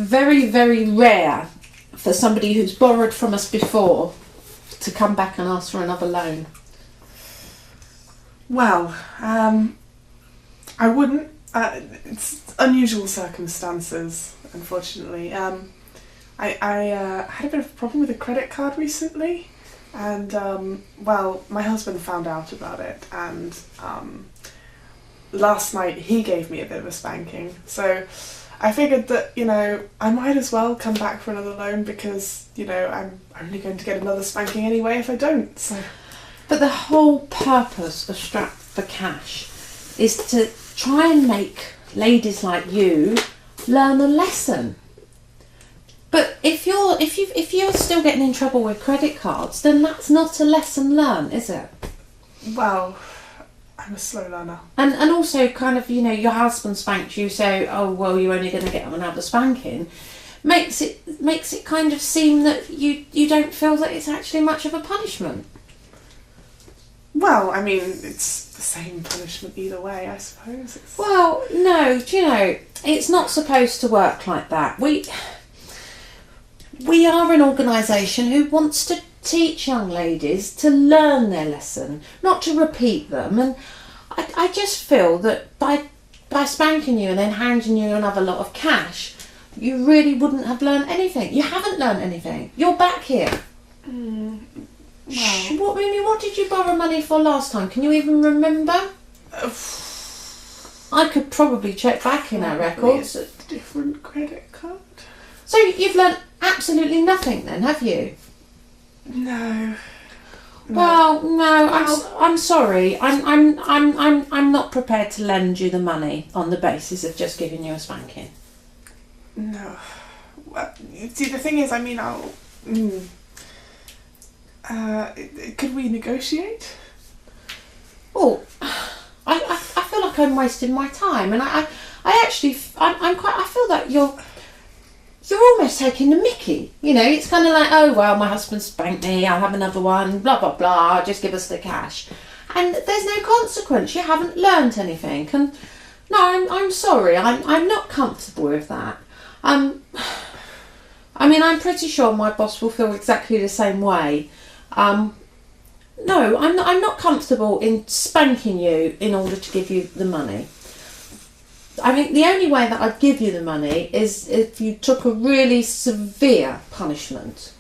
very, very rare for somebody who's borrowed from us before to come back and ask for another loan? Well, I wouldn't. It's unusual circumstances, unfortunately. I had a bit of a problem with a credit card recently, and well, my husband found out about it, and last night he gave me a bit of a spanking. So I figured that, you know, I might as well come back for another loan because, you know, I'm only going to get another spanking anyway if I don't. So. But the whole purpose of Strapped for Cash is to try and make ladies like you learn a lesson. But if you're still getting in trouble with credit cards, then that's not a lesson learned, is it? Well, I'm a slow learner. And also kind of, you know, your husband spanked you, so oh well, you're only going to get another spanking. Makes it kind of seem that you don't feel that it's actually much of a punishment. Well, I mean, it's the same punishment either way, I suppose. Well, no, do you know, it's not supposed to work like that. We are an organisation who wants to teach young ladies to learn their lesson, not to repeat them. And I just feel that by spanking you and then handing you another lot of cash, you really wouldn't have learned anything. You haven't learned anything. You're back here. Well. What did you borrow money for last time? Can you even remember? I could probably check back in our records. A different credit card. So you've learnt absolutely nothing then, have you? No. Well, no. I'm sorry. I'm not prepared to lend you the money on the basis of just giving you a spanking. No. Well, see, the thing is, I mean, could we negotiate? Well, I feel like I'm wasting my time, and I feel that you're almost taking the mickey. You know, it's kind of like, oh well, my husband spanked me, I'll have another one, blah blah blah, just give us the cash, and there's no consequence. You haven't learnt anything, and no, I'm sorry, I'm not comfortable with that. I mean, I'm pretty sure my boss will feel exactly the same way. No, I'm not comfortable in spanking you in order to give you the money. I think the only way that I'd give you the money is if you took a really severe punishment.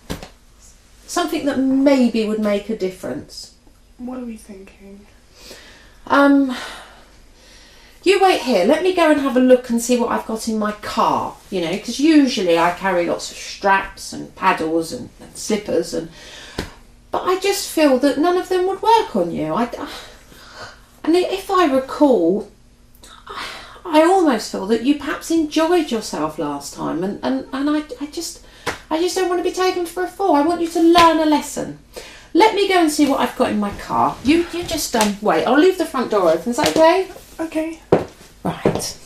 Something that maybe would make a difference. What are we thinking? You wait here. Let me go and have a look and see what I've got in my car. You know, because usually I carry lots of straps and paddles and slippers, but I just feel that none of them would work on you. And if I recall, I almost feel that you perhaps enjoyed yourself last time, and I just don't want to be taken for a fool. I want you to learn a lesson. Let me go and see what I've got in my car. You just wait. I'll leave the front door open. Is that okay? Okay. Right.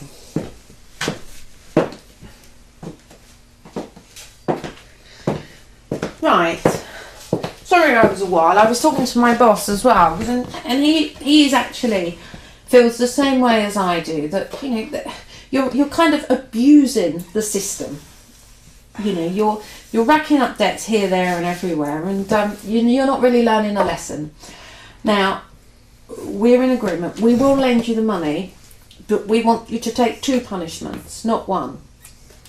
Right. Sorry I was a while. I was talking to my boss as well, and he's actually feels the same way as I do, that, you know, that you're kind of abusing the system. You know, you're racking up debts here, there and everywhere, and you're not really learning a lesson. Now, we're in agreement. We will lend you the money, but we want you to take 2 punishments, not 1.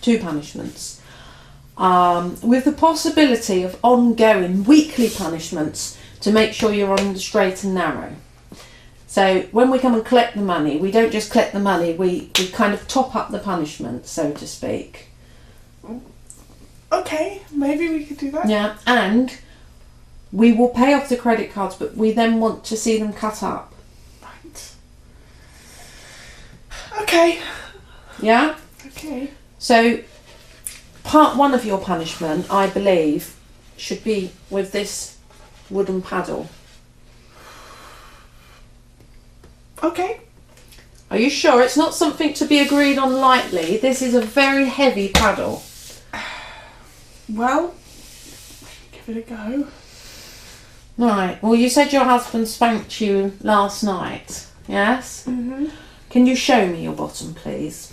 2 punishments. With the possibility of ongoing weekly punishments to make sure you're on the straight and narrow. So when we come and collect the money, we don't just collect the money, we kind of top up the punishment, so to speak. Okay, maybe we could do that. Yeah, and we will pay off the credit cards, but we then want to see them cut up. Right. Okay. Yeah? Okay. So part 1 of your punishment, I believe, should be with this wooden paddle. Okay. Are you sure? It's not something to be agreed on lightly. This is a very heavy paddle. Well, give it a go. Right. Well, you said your husband spanked you last night, yes? Mm-hmm. Can you show me your bottom, please?